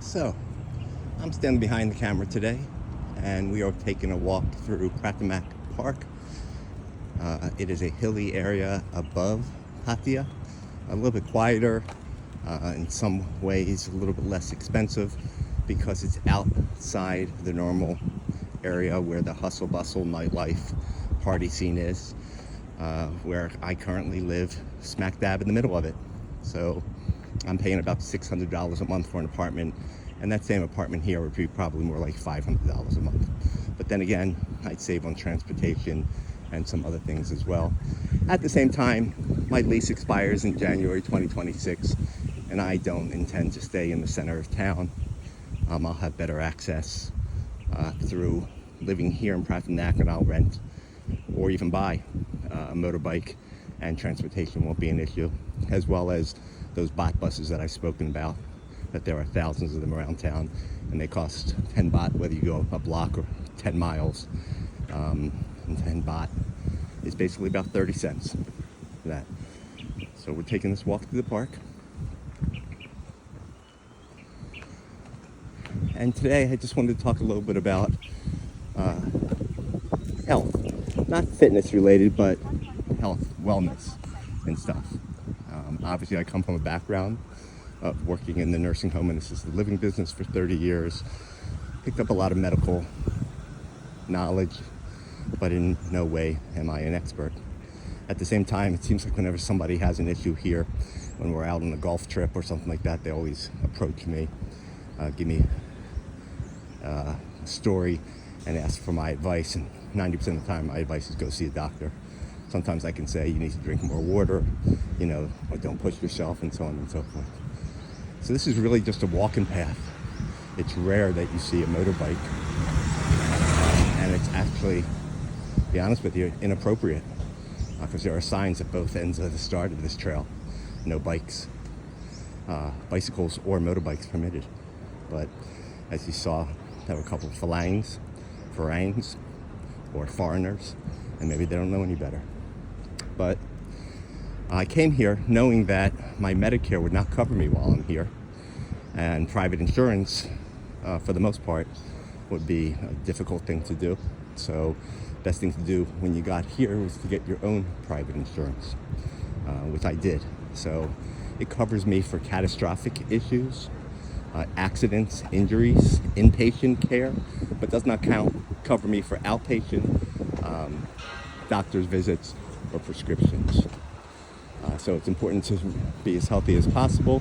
So, I'm standing behind the camera today, and we are taking a walk through Pratamac Park. It is a hilly area above Pattaya, a little bit quieter, in some ways a little bit less expensive because it's outside the normal area where the hustle bustle nightlife party scene is, where I currently live smack dab in the middle of it. So I'm paying about $600 a month for an apartment, and that same apartment here would be probably more like $500 a month. But then again, I'd save on transportation and some other things as well. At the same time, my lease expires in January 2026, and I don't intend to stay in the center of town. I'll have better access through living here in Pratamac, and I'll rent or even buy a motorbike, and transportation won't be an issue, as well as those bot buses that I've spoken about, that there are thousands of them around town, and they cost 10 baht whether you go a block or 10 miles. And 10 baht is basically about 30 cents for that. So we're taking this walk through the park. And today I just wanted to talk a little bit about health. Not fitness related, but health, wellness, and stuff. Obviously, I come from a background of working in the nursing home and assisted living business for 30 years. Picked up a lot of medical knowledge, but in no way am I an expert. At the same time, it seems like whenever somebody has an issue here, when we're out on a golf trip or something like that, they always approach me, give me a story, and ask for my advice. And 90% of the time, my advice is go see a doctor. Sometimes I can say you need to drink more water, or don't push yourself, and so on and so forth. So this is really just a walking path. It's rare that you see a motorbike, and it's actually, to be honest with you, inappropriate, because there are signs at both ends of the start of this trail. No bikes, bicycles or motorbikes permitted. But as you saw, there were a couple of Farangs, or foreigners, and maybe they don't know any better. But I came here knowing that my Medicare would not cover me while I'm here, and private insurance, for the most part, would be a difficult thing to do. So best thing to do when you got here was to get your own private insurance, which I did. So it covers me for catastrophic issues, accidents, injuries, inpatient care, but does not cover me for outpatient doctor's visits or prescriptions. So it's important to be as healthy as possible,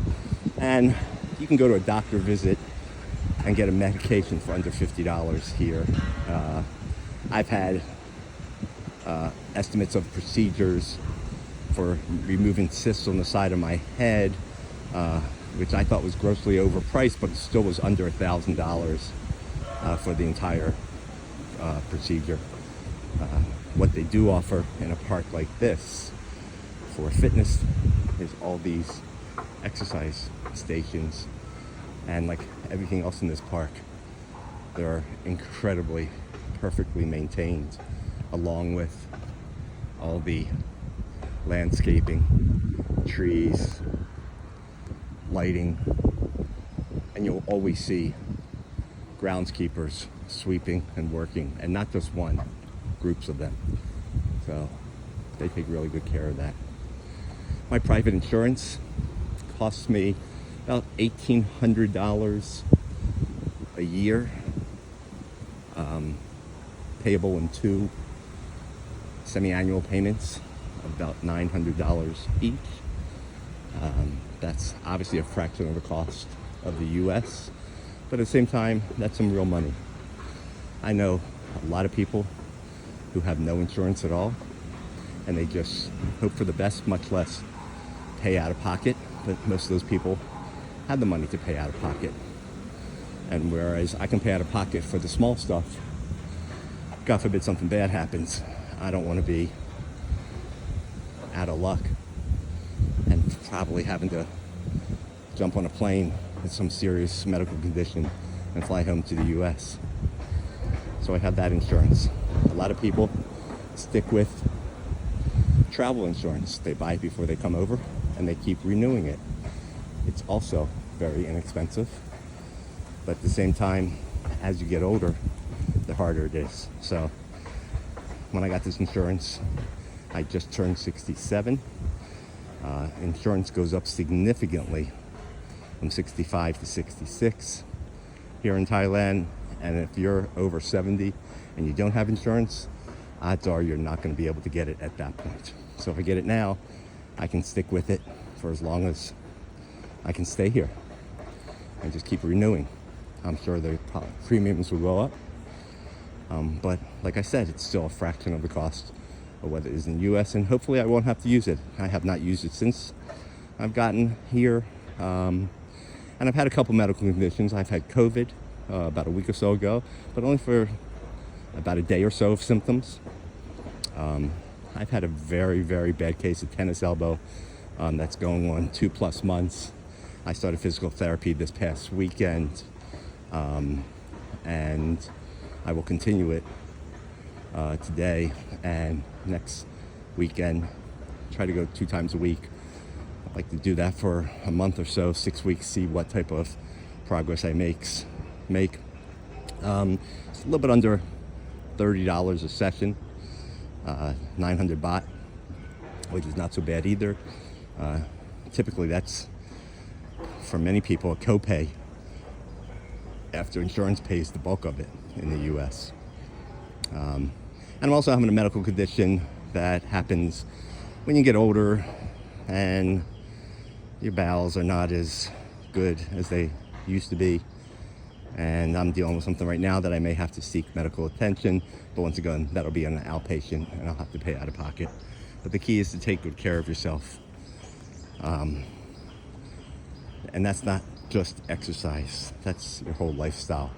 and you can go to a doctor visit and get a medication for under $50 here. I've had estimates of procedures for removing cysts on the side of my head, which I thought was grossly overpriced, but it still was under $1,000 for the entire procedure. What they do offer in a park like this for fitness is all these exercise stations, and like everything else in this park, they're incredibly perfectly maintained, along with all the landscaping, trees, lighting, and you'll always see groundskeepers sweeping and working, and not just one, groups of them. So they take really good care of that. My private insurance costs me about $1,800 a year, payable in 2 semi-annual payments of about $900 each. That's obviously a fraction of the cost of the US, but at the same time, that's some real money. I know a lot of people who have no insurance at all, and they just hope for the best, much less pay out of pocket. But most of those people have the money to pay out of pocket. And whereas I can pay out of pocket for the small stuff, God forbid something bad happens, I don't want to be out of luck and probably having to jump on a plane with some serious medical condition and fly home to the US. So I have that insurance. A lot of people stick with travel insurance. They buy it before they come over, and they keep renewing it. It's also very inexpensive. But at the same time, as you get older, the harder it is. So when I got this insurance, I just turned 67. Insurance goes up significantly from 65 to 66 here in Thailand. And if you're over 70 and you don't have insurance, odds are you're not going to be able to get it at that point. So if I get it now, I can stick with it for as long as I can stay here and just keep renewing. I'm sure the premiums will go up. But like I said, it's still a fraction of the cost of what it is in the US, and hopefully I won't have to use it. I have not used it since I've gotten here. And I've had a couple medical conditions. I've had COVID about a week or so ago, but only for about a day or so of symptoms. I've had a very, very bad case of tennis elbow that's going on 2+ months. I started physical therapy this past weekend, and I will continue it today and next weekend. Try to go 2 times a week. I'd like to do that for a month or so, 6 weeks, see what type of progress I make. It's a little bit under $30 a session, 900 baht, which is not so bad either. Typically that's, for many people, a copay after insurance pays the bulk of it in the US. And I'm also having a medical condition that happens when you get older and your bowels are not as good as they used to be. And I'm dealing with something right now that I may have to seek medical attention. But once again, that'll be an outpatient and I'll have to pay out of pocket. But the key is to take good care of yourself. And that's not just exercise. That's your whole lifestyle.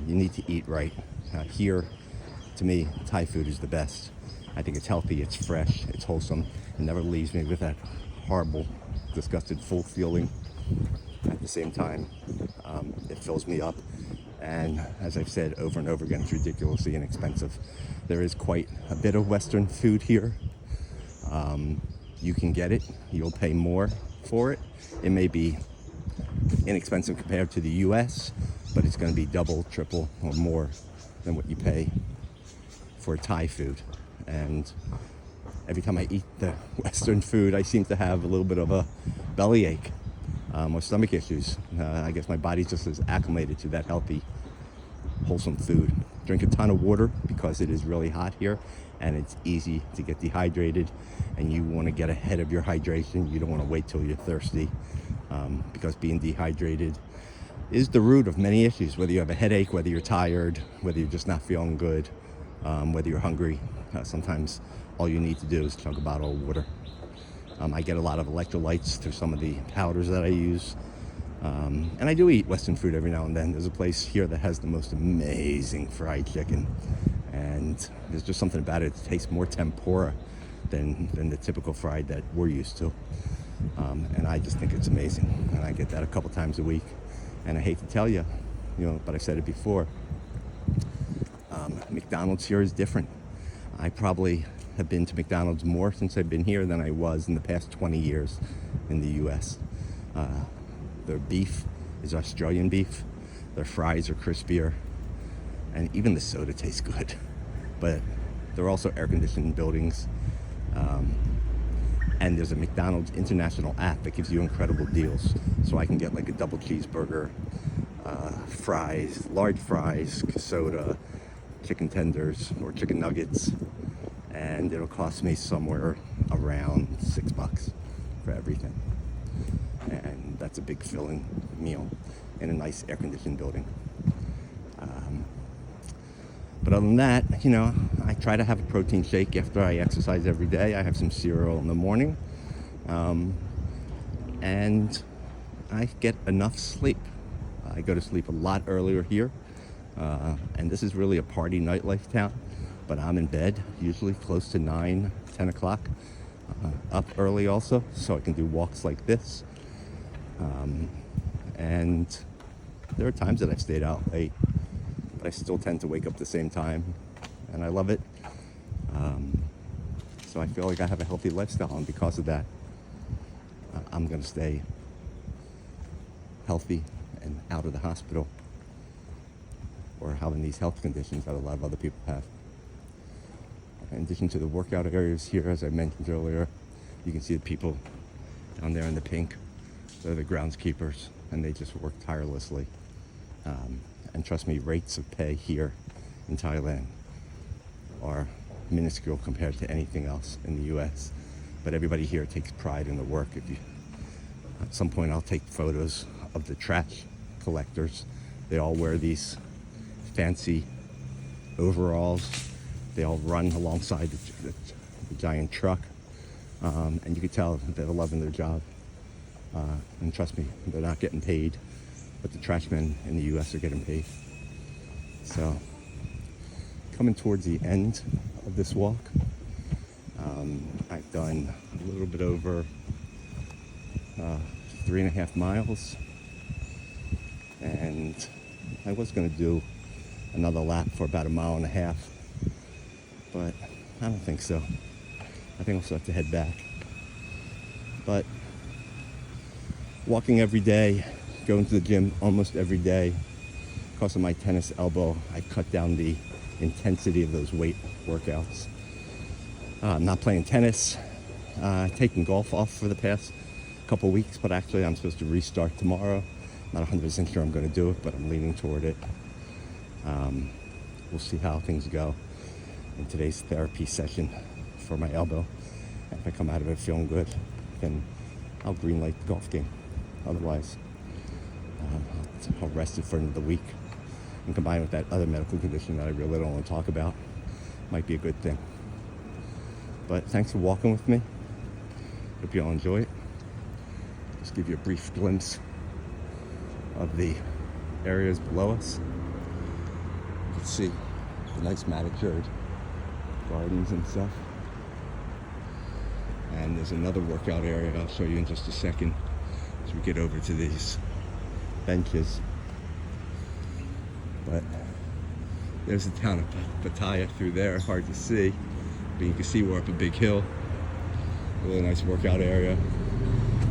You need to eat right. Here, to me, Thai food is the best. I think it's healthy, it's fresh, it's wholesome. It never leaves me with that horrible, disgusted, full feeling. At the same time, it fills me up. And as I've said over and over again, it's ridiculously inexpensive. There is quite a bit of Western food here. You can get it. You'll pay more for it. It may be inexpensive compared to the US, but it's going to be double, triple, or more than what you pay for Thai food. And every time I eat the Western food, I seem to have a little bit of a bellyache or stomach issues. I guess my body's just as acclimated to that healthy, wholesome food. Drink a ton of water because it is really hot here and it's easy to get dehydrated, and you want to get ahead of your hydration. You don't want to wait till you're thirsty, because being dehydrated is the root of many issues, whether you have a headache, whether you're tired, whether you're just not feeling good, whether you're hungry. Sometimes all you need to do is chug a bottle of water. I get a lot of electrolytes through some of the powders that I use. And I do eat Western food every now and then. There's a place here that has the most amazing fried chicken. And there's just something about it. It tastes more tempura than the typical fried that we're used to. And I just think it's amazing. And I get that a couple times a week. And I hate to tell you, but I said it before. McDonald's here is different. I probably have been to McDonald's more since I've been here than I was in the past 20 years in the US. Their beef is Australian beef. Their fries are crispier. And even the soda tastes good. But they're also air-conditioned buildings. And there's a McDonald's international app that gives you incredible deals. So I can get like a double cheeseburger, fries, large fries, soda, chicken tenders, or chicken nuggets. And it'll cost me somewhere around $6 for everything. And that's a big filling meal in a nice air-conditioned building. But other than that, I try to have a protein shake after I exercise every day. I have some cereal in the morning. And I get enough sleep. I go to sleep a lot earlier here. And this is really a party nightlife town. But I'm in bed usually close to 9, 10 o'clock. Up early also, so I can do walks like this. And there are times that I've stayed out late, but I still tend to wake up at the same time, and I love it. So I feel like I have a healthy lifestyle, and because of that, I'm going to stay healthy and out of the hospital or having these health conditions that a lot of other people have. In addition to the workout areas here, as I mentioned earlier, you can see the people down there in the pink. They're the groundskeepers, and they just work tirelessly. And trust me, rates of pay here in Thailand are minuscule compared to anything else in the U.S. But everybody here takes pride in the work. At some point, I'll take photos of the trash collectors. They all wear these fancy overalls. They all run alongside the giant truck. And you can tell they're loving their job. And trust me, they're not getting paid, but the trash men in the U.S. are getting paid. So, coming towards the end of this walk, I've done a little bit over 3.5 miles, and I was going to do another lap for about 1.5 miles, but I don't think so. I think I'll still have to head back. But walking every day, going to the gym almost every day, because of my tennis elbow, I cut down the intensity of those weight workouts. I'm not playing tennis, taking golf off for the past couple weeks, but actually I'm supposed to restart tomorrow. Not 100% sure I'm going to do it, but I'm leaning toward it. We'll see how things go in today's therapy session for my elbow. If I come out of it feeling good, then I'll greenlight the golf game. Otherwise, I'll rest it for another week, and combined with that other medical condition that I really don't want to talk about, might be a good thing. But thanks for walking with me. Hope you all enjoy it. Just give you a brief glimpse of the areas below us. You can see the nice manicured gardens and stuff. And there's another workout area I'll show you in just a second as we get over to these benches. But there's the town of Pattaya through there, hard to see, but you can see we're up a big hill. A really nice workout area.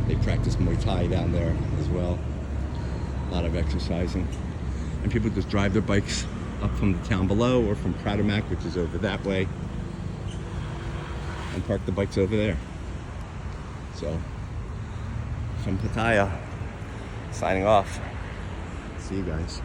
They practice Muay Thai down there as well. A lot of exercising. And people just drive their bikes up from the town below or from Pratamak, which is over that way, and park the bikes over there. So, from Pattaya, signing off. See you guys.